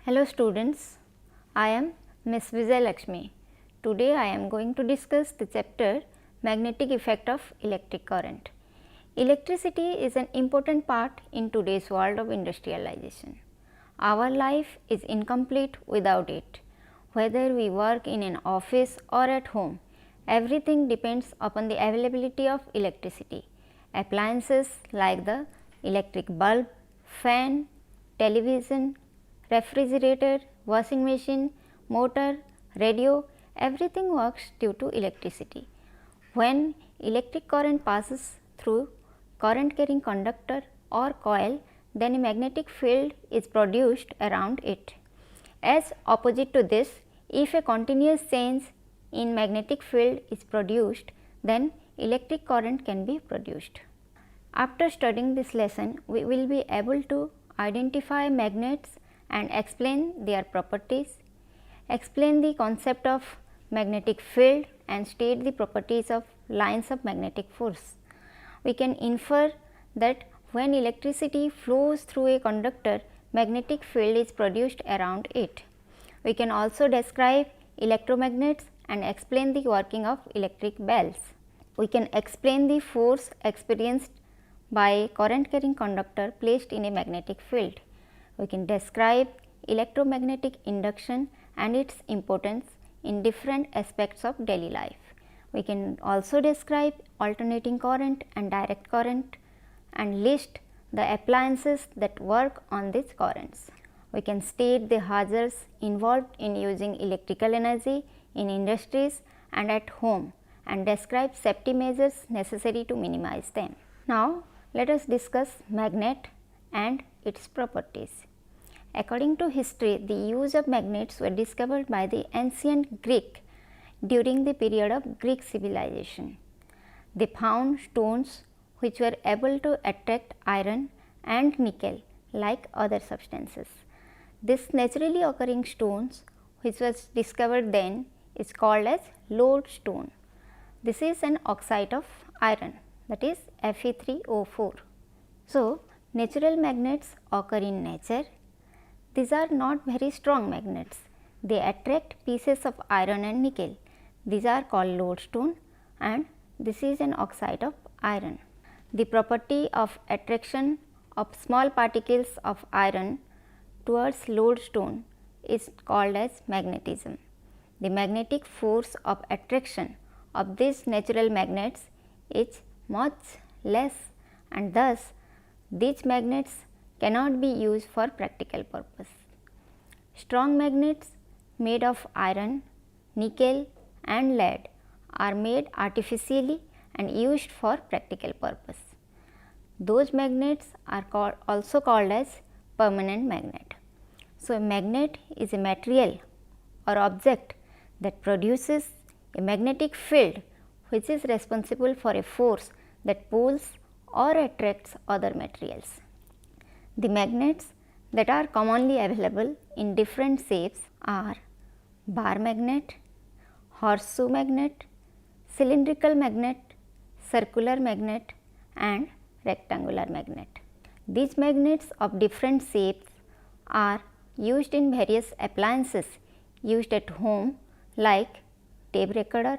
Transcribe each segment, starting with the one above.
Hello students, I am Miss Vijay Lakshmi. Today I am going to discuss the chapter Magnetic Effect of Electric Current. Electricity is an important part in today's world of industrialization. Our life is incomplete without it. Whether we work in an office or at home, everything depends upon the availability of electricity. Appliances like the electric bulb, fan, television, refrigerator, washing machine, motor, radio, everything works due to electricity. When electric current passes through current carrying conductor or coil, then a magnetic field is produced around it. As opposite to this, if a continuous change in magnetic field is produced, then electric current can be produced. After studying this lesson, we will be able to identify magnets and explain their properties, explain the concept of magnetic field and state the properties of lines of magnetic force. We can infer that when electricity flows through a conductor, magnetic field is produced around it. We can also describe electromagnets and explain the working of electric bells. We can explain the force experienced by a current carrying conductor placed in a magnetic field. We can describe electromagnetic induction and its importance in different aspects of daily life. We can also describe alternating current and direct current and list the appliances that work on these currents. We can state the hazards involved in using electrical energy in industries and at home and describe safety measures necessary to minimize them. Now, let us discuss magnet and its properties. According to history, the use of magnets were discovered by the ancient Greek during the period of Greek civilization. They found stones which were able to attract iron and nickel like other substances. This naturally occurring stones which was discovered then is called as lodestone. This is an oxide of iron, that is Fe3O4. So, natural magnets occur in nature. These are not very strong magnets. They attract pieces of iron and nickel. These are called lodestone and this is an oxide of iron. The property of attraction of small particles of iron towards lodestone is called as magnetism. The magnetic force of attraction of these natural magnets is much less and thus these magnets cannot be used for practical purpose. Strong magnets made of iron, nickel and lead are made artificially and used for practical purpose. Those magnets are also called as permanent magnet. So, a magnet is a material or object that produces a magnetic field which is responsible for a force that pulls or attracts other materials. The magnets that are commonly available in different shapes are bar magnet, horseshoe magnet, cylindrical magnet, circular magnet and rectangular magnet. These magnets of different shapes are used in various appliances used at home like tape recorder,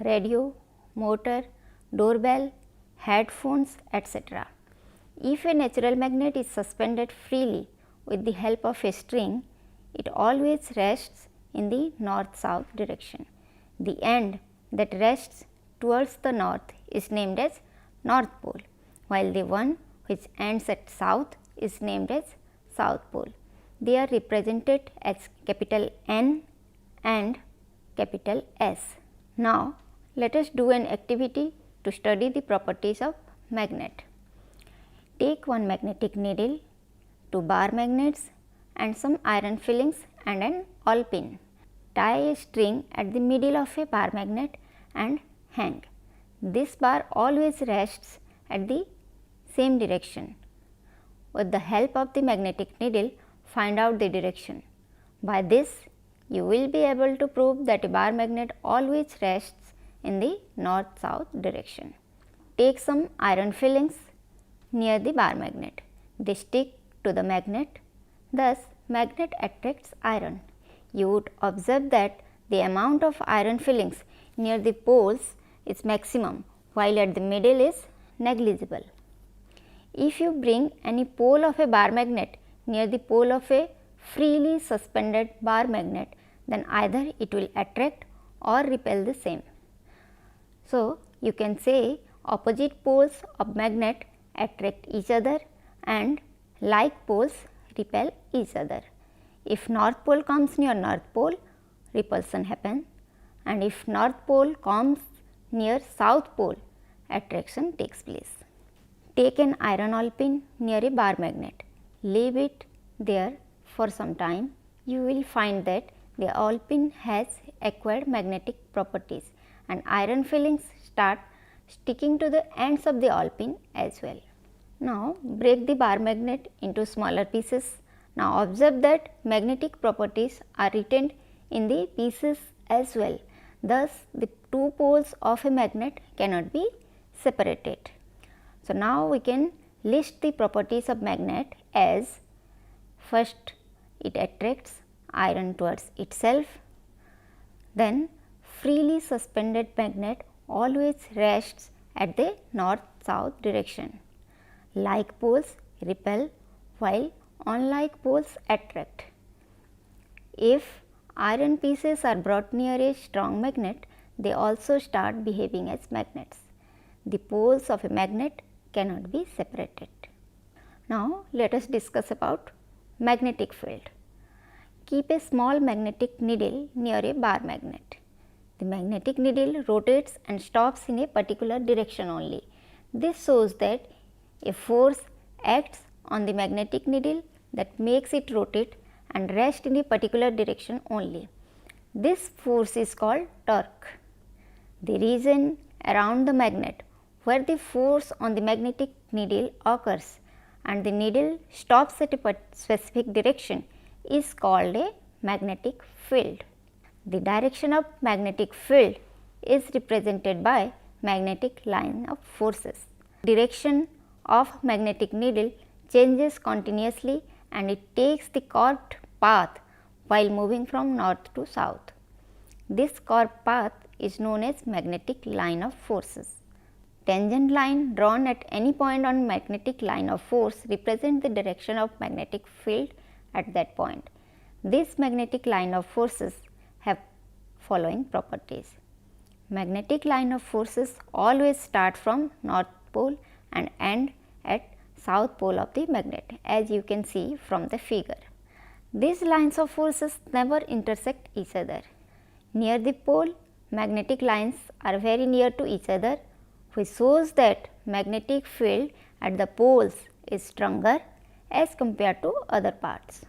radio, motor, doorbell, headphones, etc. If a natural magnet is suspended freely with the help of a string, it always rests in the north-south direction. The end that rests towards the north is named as north pole, while the one which ends at south is named as south pole. They are represented as capital N and capital S. Now, let us do an activity to study the properties of magnet. Take one magnetic needle, two bar magnets and some iron fillings and an awl pin. Tie a string at the middle of a bar magnet and hang. This bar always rests at the same direction. With the help of the magnetic needle, find out the direction. By this, you will be able to prove that a bar magnet always rests in the north-south direction. Take some iron fillings near the bar magnet. They stick to the magnet. Thus, magnet attracts iron, you would observe that the amount of iron fillings near the poles is maximum, while at the middle is negligible. If you bring any pole of a bar magnet near the pole of a freely suspended bar magnet, then either it will attract or repel the same. So, you can say opposite poles of magnet attract each other and like poles repel each other. If north pole comes near north pole, repulsion happens, and if north pole comes near south pole, attraction takes place. Take an iron ore pin near a bar magnet, leave it there for some time, you will find that the ore pin has acquired magnetic properties and iron fillings start sticking to the ends of the ore pin as well. Now, break the bar magnet into smaller pieces. Now, observe that magnetic properties are retained in the pieces as well. Thus, the two poles of a magnet cannot be separated. So, now we can list the properties of magnet as: first, it attracts iron towards itself, then freely suspended magnet always rests at the north-south direction. Like poles repel while unlike poles attract. If iron pieces are brought near a strong magnet, they also start behaving as magnets. The poles of a magnet cannot be separated. Now, let us discuss about magnetic field. Keep a small magnetic needle near a bar magnet. The magnetic needle rotates and stops in a particular direction only. This shows that a force acts on the magnetic needle that makes it rotate and rest in a particular direction only. This force is called torque. The region around the magnet where the force on the magnetic needle occurs and the needle stops at a specific direction is called a magnetic field. The direction of magnetic field is represented by magnetic line of forces. Direction of magnetic needle changes continuously and it takes the curved path while moving from north to south. This curved path is known as magnetic line of forces. Tangent line drawn at any point on magnetic line of force represent the direction of magnetic field at that point. This magnetic line of forces have following properties. Magnetic line of forces always start from north pole and end at south pole of the magnet, as you can see from the figure. These lines of forces never intersect each other. Near the pole, magnetic lines are very near to each other, which shows that magnetic field at the poles is stronger as compared to other parts.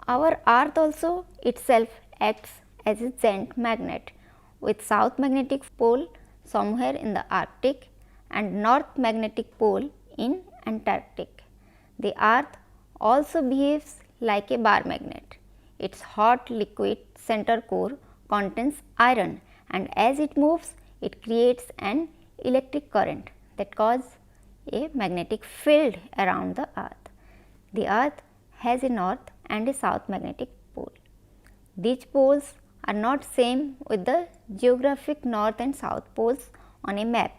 Our earth also itself acts as a giant magnet with south magnetic pole somewhere in the Arctic and north magnetic pole in Antarctic. The earth also behaves like a bar magnet. Its hot liquid center core contains iron, and as it moves it creates an electric current that causes a magnetic field around the earth. The earth has a north and a south magnetic pole. These poles are not same with the geographic north and south poles on a map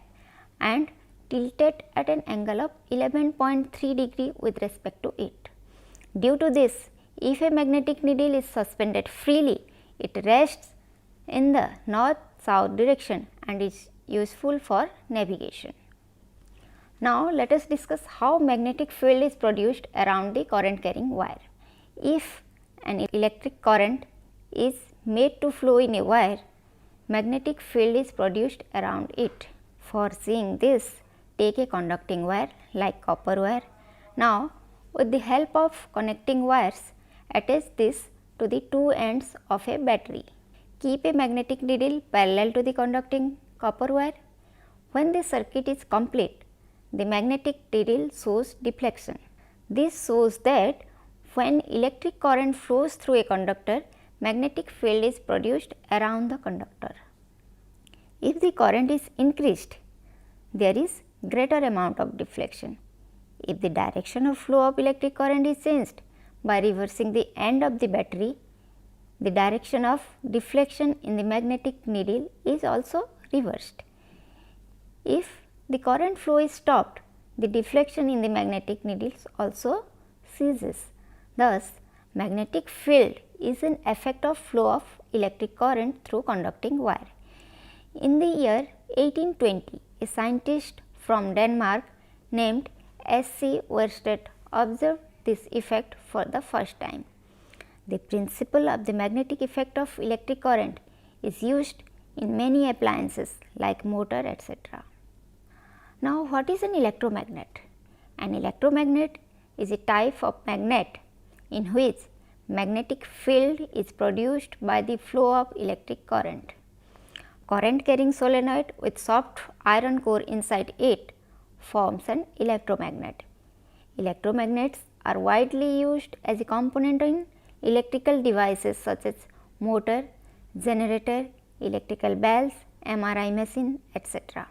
and tilted at an angle of 11.3 degree with respect to it. Due to this, if a magnetic needle is suspended freely, it rests in the north-south direction and is useful for navigation. Now, let us discuss how magnetic field is produced around the current carrying wire. If an electric current is made to flow in a wire, magnetic field is produced around it. For seeing this, take a conducting wire like copper wire. Now, with the help of connecting wires, attach this to the two ends of a battery. Keep a magnetic needle parallel to the conducting copper wire. When the circuit is complete, the magnetic needle shows deflection. This shows that when electric current flows through a conductor, magnetic field is produced around the conductor. If the current is increased, there is greater amount of deflection. If the direction of flow of electric current is changed, by reversing the end of the battery, the direction of deflection in the magnetic needle is also reversed. If the current flow is stopped, the deflection in the magnetic needles also ceases. Thus, magnetic field is an effect of flow of electric current through conducting wire. In the year 1820, a scientist from Denmark named S.C. Oersted observed this effect for the first time. The principle of the magnetic effect of electric current is used in many appliances like motor, etc. Now, what is an electromagnet? An electromagnet is a type of magnet in which magnetic field is produced by the flow of electric current. Current carrying solenoid with soft iron core inside it forms an electromagnet. Electromagnets are widely used as a component in electrical devices such as motor, generator, electrical bells, MRI machine, etc.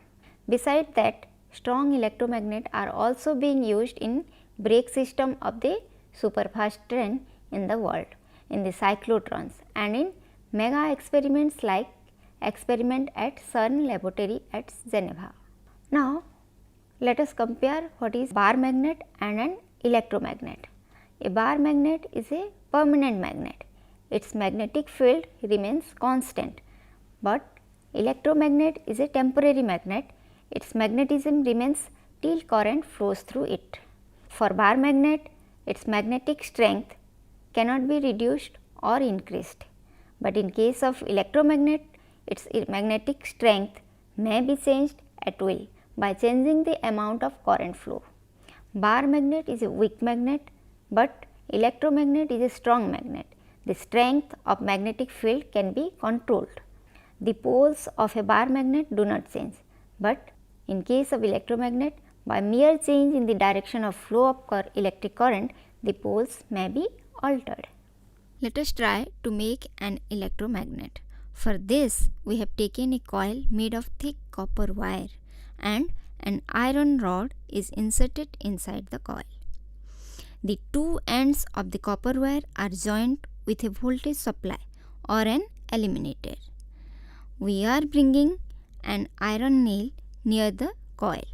Besides that, strong electromagnets are also being used in brake system of the superfast train in the world, in the cyclotrons, and in mega experiments like experiment at CERN laboratory at Geneva. Now, let us compare what is bar magnet and an electromagnet. A bar magnet is a permanent magnet. Its magnetic field remains constant, but electromagnet is a temporary magnet. Its magnetism remains till current flows through it. For bar magnet, its magnetic strength cannot be reduced or increased, but in case of electromagnet, its magnetic strength may be changed at will by changing the amount of current flow. Bar magnet is a weak magnet, but electromagnet is a strong magnet. The strength of magnetic field can be controlled. The poles of a bar magnet do not change, but in case of electromagnet, by mere change in the direction of flow of electric current, the poles may be altered. Let us try to make an electromagnet. For this, we have taken a coil made of thick copper wire and an iron rod is inserted inside the coil. The two ends of the copper wire are joined with a voltage supply or an eliminator. We are bringing an iron nail near the coil.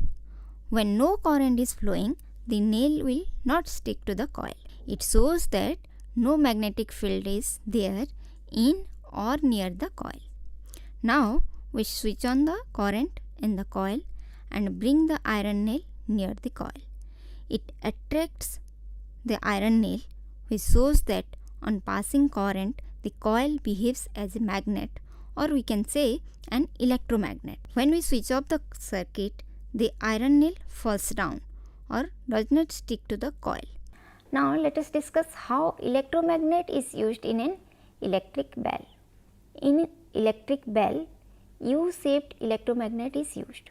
When no current is flowing, the nail will not stick to the coil. It shows that no magnetic field is there in or near the coil. Now, we switch on the current in the coil and bring the iron nail near the coil. It attracts the iron nail, which shows that on passing current, the coil behaves as a magnet, or we can say an electromagnet. When we switch off the circuit, the iron nail falls down or does not stick to the coil. Now, let us discuss how electromagnet is used in an electric bell. In electric bell, U-shaped electromagnet is used.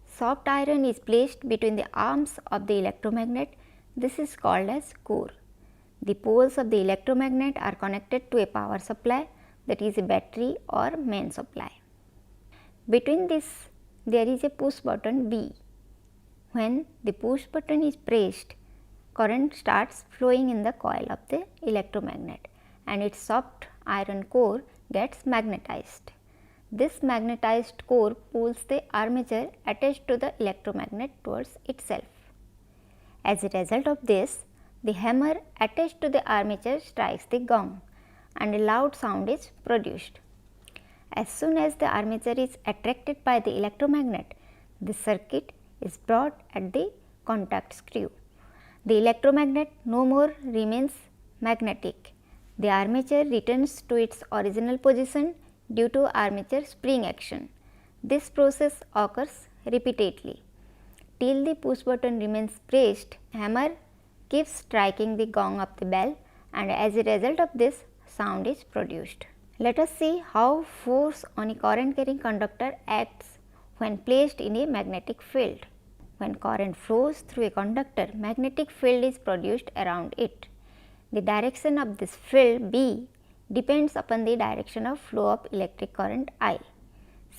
Soft iron is placed between the arms of the electromagnet. This is called as core. The poles of the electromagnet are connected to a power supply, that is a battery or main supply. Between this, there is a push button B. When the push button is pressed, current starts flowing in the coil of the electromagnet and its soft iron core gets magnetized. This magnetized core pulls the armature attached to the electromagnet towards itself. As a result of this, the hammer attached to the armature strikes the gong and a loud sound is produced. As soon as the armature is attracted by the electromagnet, the circuit is brought at the contact screw. The electromagnet no more remains magnetic. The armature returns to its original position due to armature spring action. This process occurs repeatedly. Till the push button remains pressed, hammer keeps striking the gong of the bell, and as a result of this, sound is produced. Let us see how force on a current carrying conductor acts when placed in a magnetic field. When current flows through a conductor, magnetic field is produced around it. The direction of this field B depends upon the direction of flow of electric current I.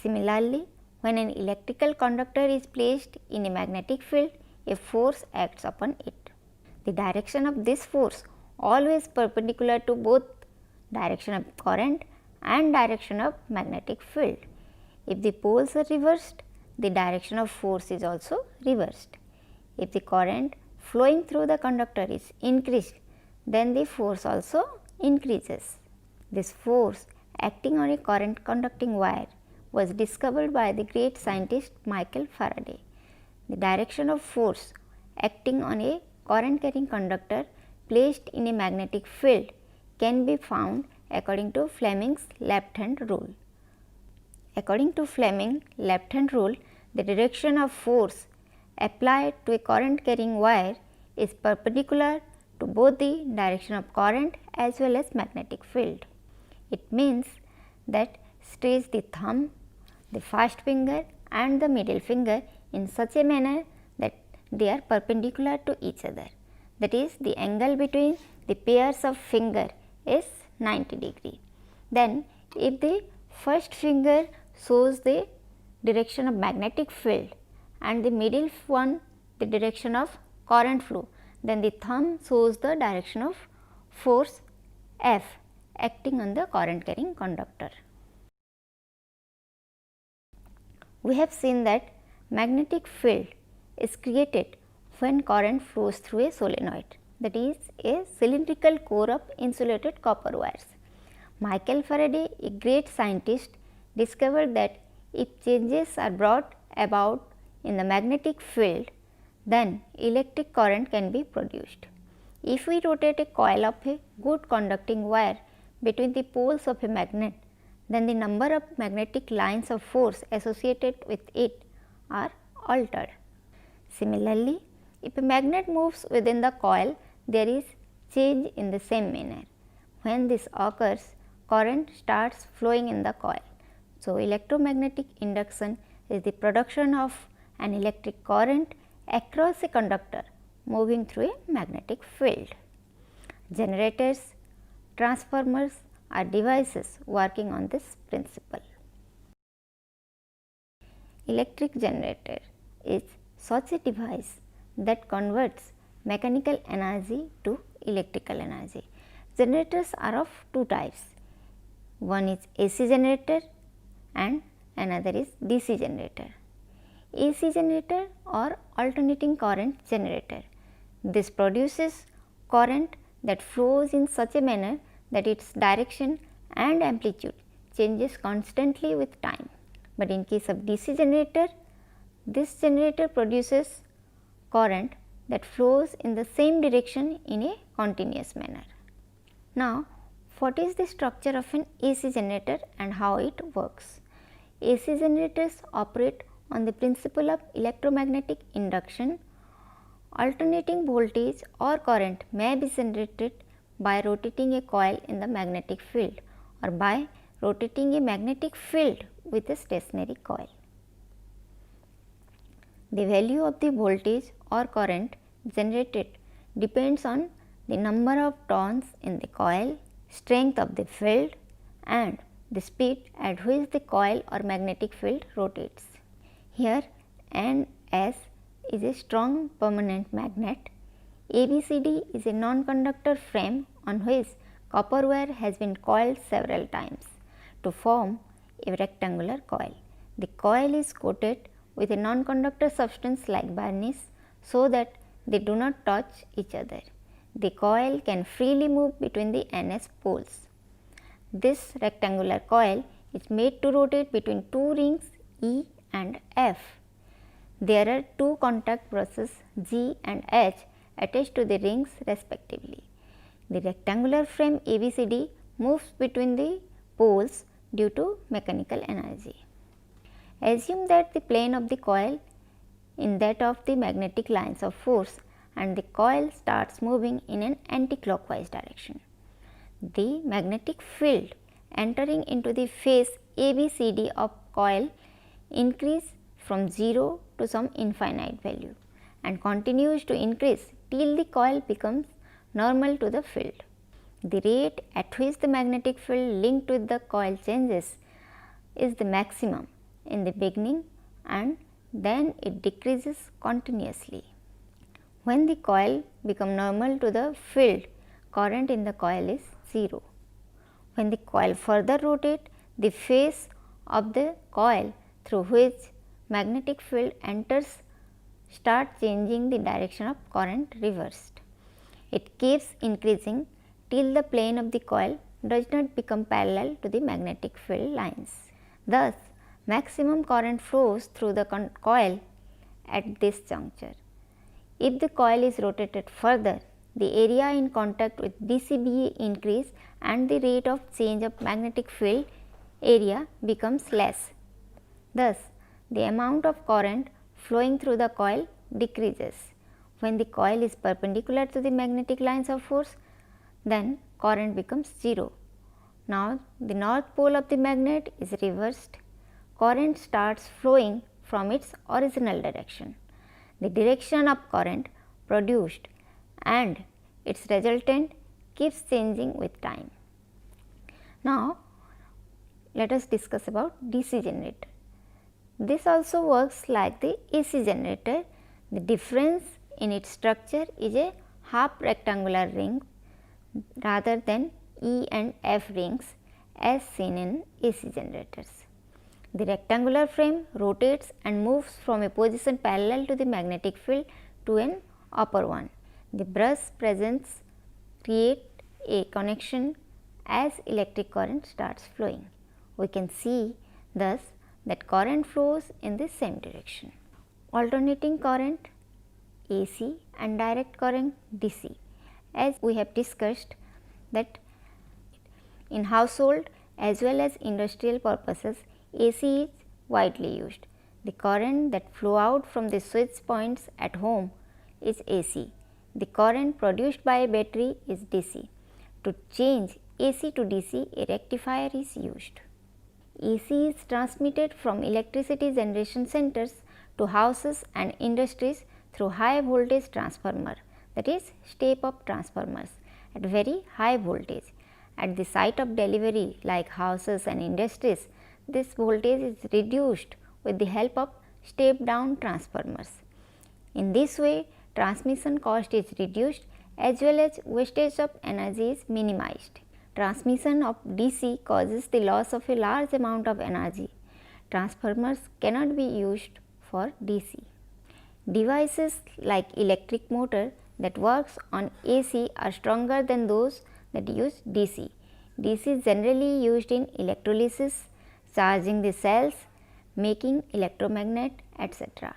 Similarly, when an electrical conductor is placed in a magnetic field, a force acts upon it. The direction of this force always perpendicular to both direction of current and direction of magnetic field. If the poles are reversed, the direction of force is also reversed. If the current flowing through the conductor is increased, then the force also increases. This force acting on a current conducting wire was discovered by the great scientist Michael Faraday. The direction of force acting on a current carrying conductor placed in a magnetic field can be found according to Fleming's left hand rule. According to Fleming's left hand rule, the direction of force applied to a current carrying wire is perpendicular to both the direction of current as well as magnetic field. It means that stretch the thumb, the first finger and the middle finger in such a manner that they are perpendicular to each other. That is, the angle between the pairs of finger is 90 degree. Then, if the first finger shows the direction of magnetic field and the middle one the direction of current flow, then the thumb shows the direction of force F acting on the current carrying conductor. We have seen that magnetic field is created when current flows through a solenoid, that is a cylindrical core of insulated copper wires. Michael Faraday, a great scientist, discovered that if changes are brought about in the magnetic field, then electric current can be produced. If we rotate a coil of a good conducting wire between the poles of a magnet, then the number of magnetic lines of force associated with it are altered. Similarly, if a magnet moves within the coil, there is change in the same manner. When this occurs, current starts flowing in the coil. So, electromagnetic induction is the production of an electric current across a conductor moving through a magnetic field. Generators, transformers are devices working on this principle. Electric generator is such a device that converts mechanical energy to electrical energy. Generators are of two types. One is AC generator and another is DC generator. AC generator or alternating current generator. This produces current that flows in such a manner that its direction and amplitude changes constantly with time. But in case of DC generator, this generator produces current that flows in the same direction in a continuous manner. Now, what is the structure of an AC generator and how it works? AC generators operate on the principle of electromagnetic induction. Alternating voltage or current may be generated by rotating a coil in the magnetic field or by rotating a magnetic field with a stationary coil. The value of the voltage or current generated depends on the number of turns in the coil, strength of the field and the speed at which the coil or magnetic field rotates. Here N S is a strong permanent magnet. ABCD is a non-conductor frame on which copper wire has been coiled several times to form a rectangular coil. The coil is coated with a non-conductor substance like varnish so that they do not touch each other. The coil can freely move between the NS poles. This rectangular coil is made to rotate between two rings E and F. There are two contact brushes G and H attached to the rings respectively. The rectangular frame ABCD moves between the poles due to mechanical energy. Assume that the plane of the coil in that of the magnetic lines of force and the coil starts moving in an anti-clockwise direction. The magnetic field entering into the face ABCD of coil increase from 0 to some infinite value and continues to increase till the coil becomes normal to the field. The rate at which the magnetic field linked with the coil changes is the maximum in the beginning and then it decreases continuously. When the coil becomes normal to the field, current in the coil is 0. When the coil further rotates, the face of the coil through which magnetic field enters start changing the direction of current reversed. It keeps increasing till the plane of the coil does not become parallel to the magnetic field lines. Thus, maximum current flows through the coil at this juncture. If the coil is rotated further, the area in contact with DCBA increase and the rate of change of magnetic field area becomes less. Thus, the amount of current flowing through the coil decreases. When the coil is perpendicular to the magnetic lines of force, then current becomes 0. Now, the north pole of the magnet is reversed. Current starts flowing from its original direction. The direction of current produced and its resultant keeps changing with time. Now, let us discuss about DC generator. This also works like the AC generator. The difference in its structure is a half rectangular ring rather than E and F rings as seen in AC generators. The rectangular frame rotates and moves from a position parallel to the magnetic field to an upper one. The brush presence create a connection as electric current starts flowing. We can see thus that current flows in the same direction. Alternating current AC and direct current DC. As we have discussed that in household as well as industrial purposes, AC is widely used. The current that flow out from the switch points at home is AC. The current produced by a battery is DC. To change AC to DC, a rectifier is used. AC is transmitted from electricity generation centers to houses and industries through high voltage transformer, that is step up transformers at very high voltage. At the site of delivery like houses and industries, this voltage is reduced with the help of step down transformers. In this way, transmission cost is reduced as well as wastage of energy is minimized. Transmission of DC causes the loss of a large amount of energy. Transformers cannot be used for DC. Devices like electric motor that works on AC are stronger than those that use DC. DC is generally used in electrolysis, charging the cells, making electromagnet, etc.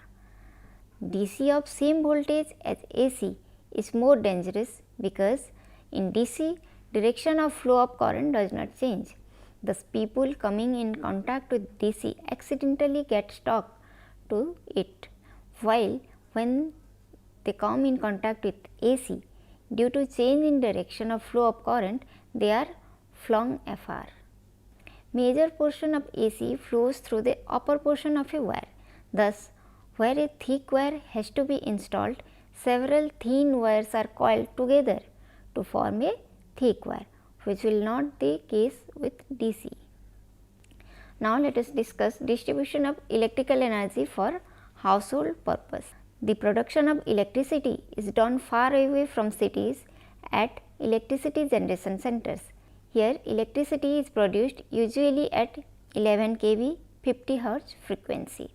DC of same voltage as AC is more dangerous because in DC direction of flow of current does not change. Thus, people coming in contact with DC accidentally get stuck to it, while when they come in contact with AC, due to change in direction of flow of current, they are flung afar. Major portion of AC flows through the upper portion of a wire. Thus, where a thick wire has to be installed, several thin wires are coiled together to form a thick wire, which will not be the case with DC. Now, let us discuss distribution of electrical energy for household purpose. The production of electricity is done far away from cities at electricity generation centers. Here, electricity is produced usually at 11 kV 50 Hz frequency.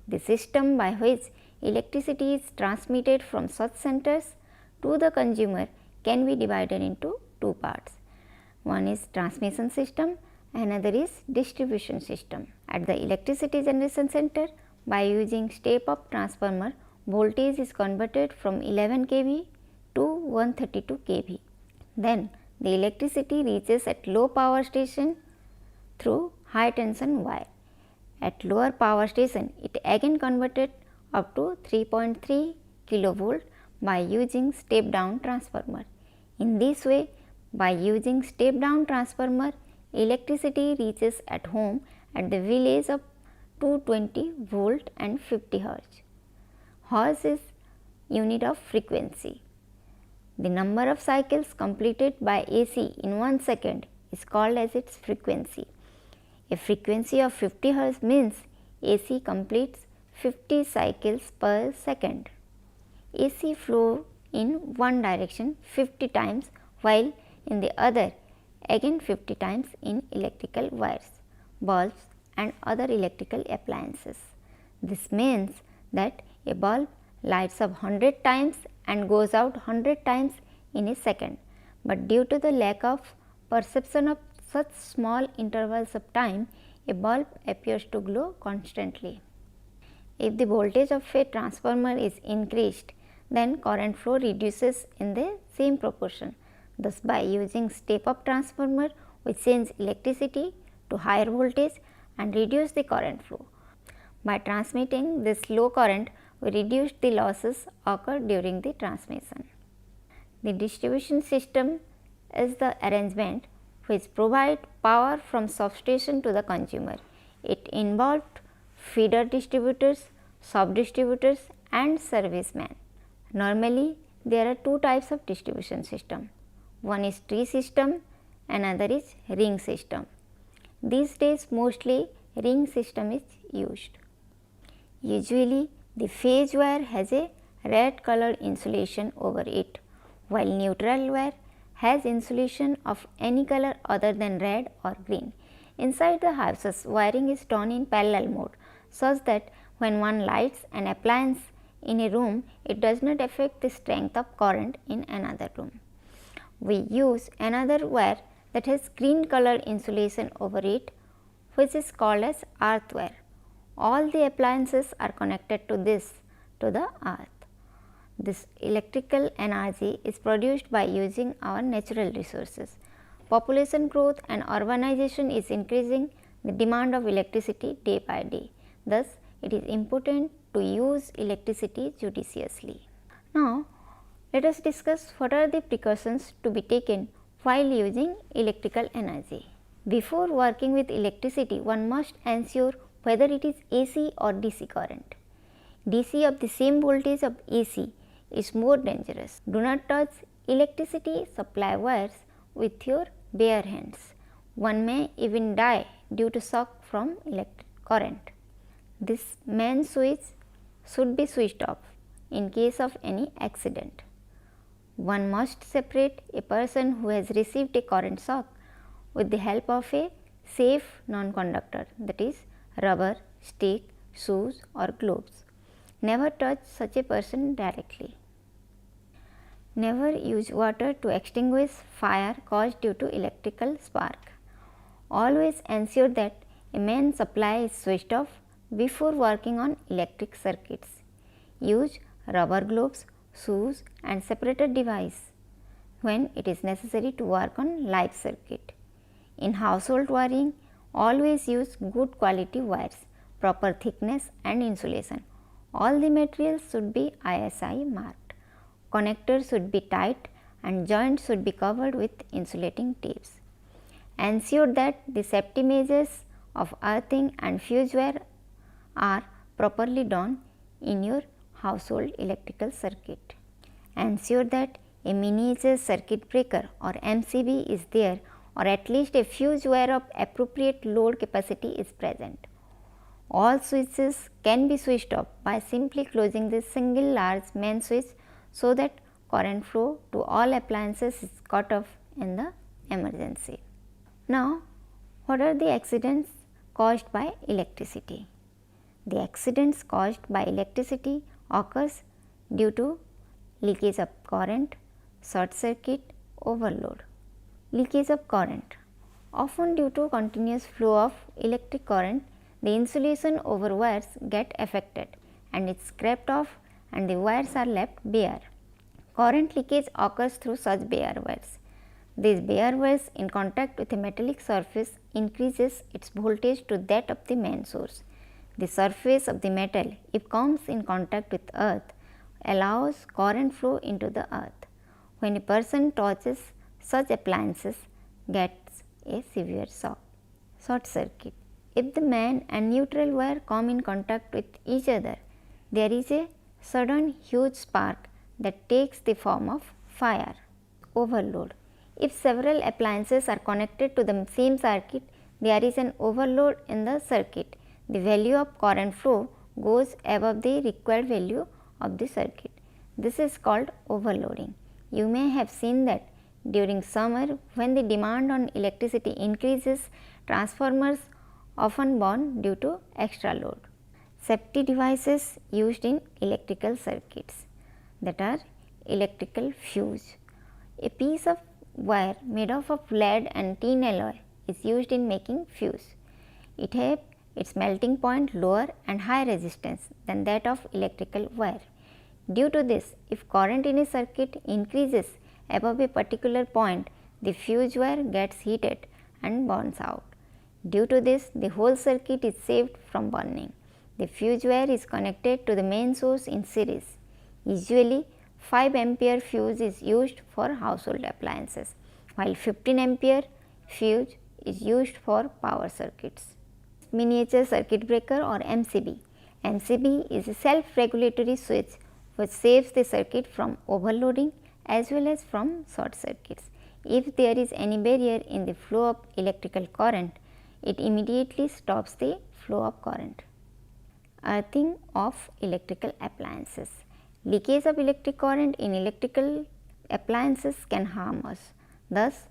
The system by which electricity is transmitted from such centers to the consumer can be divided into two parts. One is transmission system, another is distribution system. At the electricity generation center, by using step up transformer, voltage is converted from 11 kV to 132 kV. Then the electricity reaches at low power station through high tension wire. At lower power station, it again converted up to 3.3 kilovolt by using step down transformer. In this way, by using step down transformer, electricity reaches at home at the village of 220 volt and 50 Hz. Hertz is unit of frequency. The number of cycles completed by AC in 1 second is called as its frequency. A frequency of 50 Hz means AC completes 50 cycles per second. AC flow in one direction 50 times while in the other again 50 times in electrical wires, bulbs and other electrical appliances. This means that a bulb lights up 100 times and goes out 100 times in a second, but due to the lack of perception of such small intervals of time, a bulb appears to glow constantly. If the voltage of a transformer is increased, then current flow reduces in the same proportion. Thus, by using step up transformer, we change electricity to higher voltage and reduce the current flow. By transmitting this low current, we reduce the losses occurred during the transmission. The distribution system is the arrangement which provides power from substation to the consumer. It involved feeder distributors, sub-distributors and servicemen. Normally, there are two types of distribution system. One is tree system, another is ring system. These days mostly ring system is used. Usually, the phase wire has a red colored insulation over it, while neutral wire has insulation of any color other than red or green. Inside the houses, wiring is done in parallel mode, such that when one lights an appliance in a room, it does not affect the strength of current in another room. We use another wire that has green colored insulation over it, which is called as earth wire. All the appliances are connected to the earth. This electrical energy is produced by using our natural resources. Population growth and urbanization is increasing the demand of electricity day by day. Thus, it is important to use electricity judiciously. Now, let us discuss what are the precautions to be taken while using electrical energy. Before working with electricity, one must ensure whether it is AC or DC current. DC of the same voltage of AC is more dangerous. Do not touch electricity supply wires with your bare hands. One may even die due to shock from electric current. This main switch should be switched off in case of any accident. One must separate a person who has received a current shock with the help of a safe non-conductor, that is rubber, stick, shoes or gloves. Never touch such a person directly. Never use water to extinguish fire caused due to electrical spark. Always ensure that a main supply is switched off before working on electric circuits. Use rubber gloves, shoes and separator device when it is necessary to work on live circuit. In household wiring, always use good quality wires, proper thickness and insulation. All the materials should be ISI marked. Connectors should be tight and joints should be covered with insulating tapes. Ensure that the safety measures of earthing and fuse wire are properly done in your household electrical circuit. Ensure that a miniature circuit breaker or MCB is there, or at least a fuse wire of appropriate load capacity is present. All switches can be switched off by simply closing the single large main switch so that current flow to all appliances is cut off in the emergency. Now, what are the accidents caused by electricity? The accidents caused by electricity occurs due to leakage of current, short circuit, overload. Leakage of current. Often due to continuous flow of electric current, the insulation over wires get affected and it is scraped off and the wires are left bare. Current leakage occurs through such bare wires. These bare wires in contact with a metallic surface increases its voltage to that of the main source. The surface of the metal, if comes in contact with earth, allows current flow into the earth. When a person touches such appliances, gets a severe shock. Short circuit. If the main and neutral wire come in contact with each other, there is a sudden huge spark that takes the form of fire. Overload. If several appliances are connected to the same circuit, there is an overload in the circuit. The value of current flow goes above the required value of the circuit. This is called overloading. You may have seen that During summer, when the demand on electricity increases, transformers often burn due to extra load. Safety devices used in electrical circuits, that are electrical fuse. A piece of wire made up of lead and tin alloy is used in making fuse. It has its melting point lower and higher resistance than that of electrical wire. Due to this, if current in a circuit increases above a particular point, the fuse wire gets heated and burns out. Due to this, the whole circuit is saved from burning. The fuse wire is connected to the main source in series. Usually, 5 ampere fuse is used for household appliances, while 15 ampere fuse is used for power circuits. Miniature circuit breaker or MCB. MCB is a self-regulatory switch which saves the circuit from overloading as well as from short circuits. If there is any barrier in the flow of electrical current, it immediately stops the flow of current. Earthing of electrical appliances. Leakage of electric current in electrical appliances can harm us. Thus,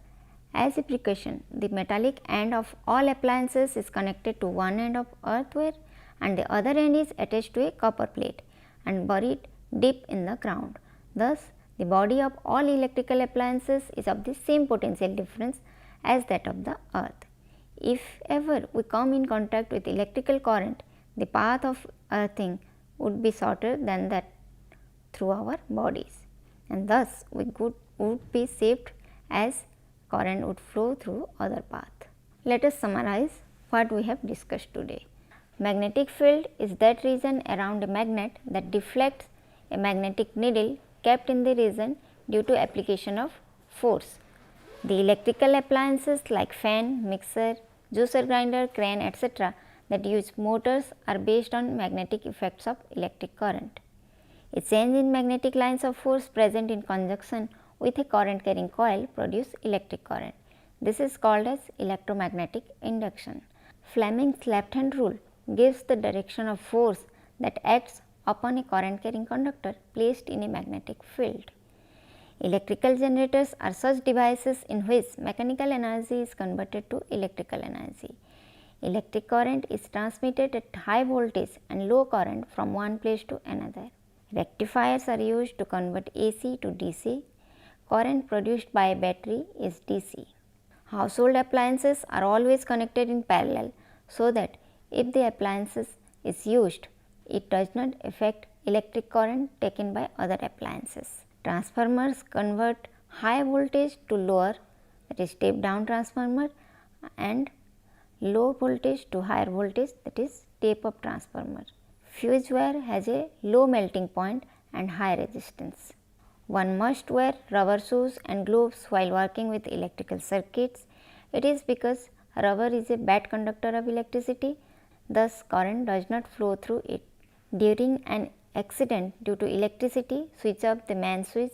as a precaution, the metallic end of all appliances is connected to one end of earth wire and the other end is attached to a copper plate and buried deep in the ground. Thus, the body of all electrical appliances is of the same potential difference as that of the earth. If ever we come in contact with electrical current, the path of earthing would be shorter than that through our bodies, and thus we would be saved as current would flow through other path. Let us summarize what we have discussed today. Magnetic field is that region around a magnet that deflects a magnetic needle kept in the region due to application of force. The electrical appliances like fan, mixer, juicer grinder, crane, etc. that use motors are based on magnetic effects of electric current. A change in magnetic lines of force present in conjunction with a current carrying coil produce electric current. This is called as electromagnetic induction. Fleming's left hand rule gives the direction of force that acts upon a current carrying conductor placed in a magnetic field. Electrical generators are such devices in which mechanical energy is converted to electrical energy. Electric current is transmitted at high voltage and low current from one place to another. Rectifiers are used to convert AC to DC. Current produced by a battery is DC. Household appliances are always connected in parallel so that if the appliances is used, it does not affect electric current taken by other appliances. Transformers convert high voltage to lower, that is step down transformer, and low voltage to higher voltage, that is step up transformer. Fuse wire has a low melting point and high resistance. One must wear rubber shoes and gloves while working with electrical circuits. It is because rubber is a bad conductor of electricity, thus current does not flow through it. During an accident due to electricity, switch off the main switch.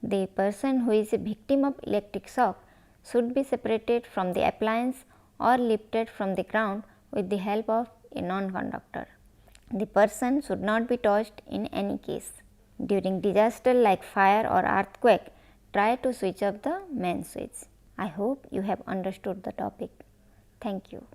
The person who is a victim of electric shock should be separated from the appliance or lifted from the ground with the help of a non-conductor. The person should not be touched in any case. During disaster like fire or earthquake, try to switch off the main switch. I hope you have understood the topic. Thank you.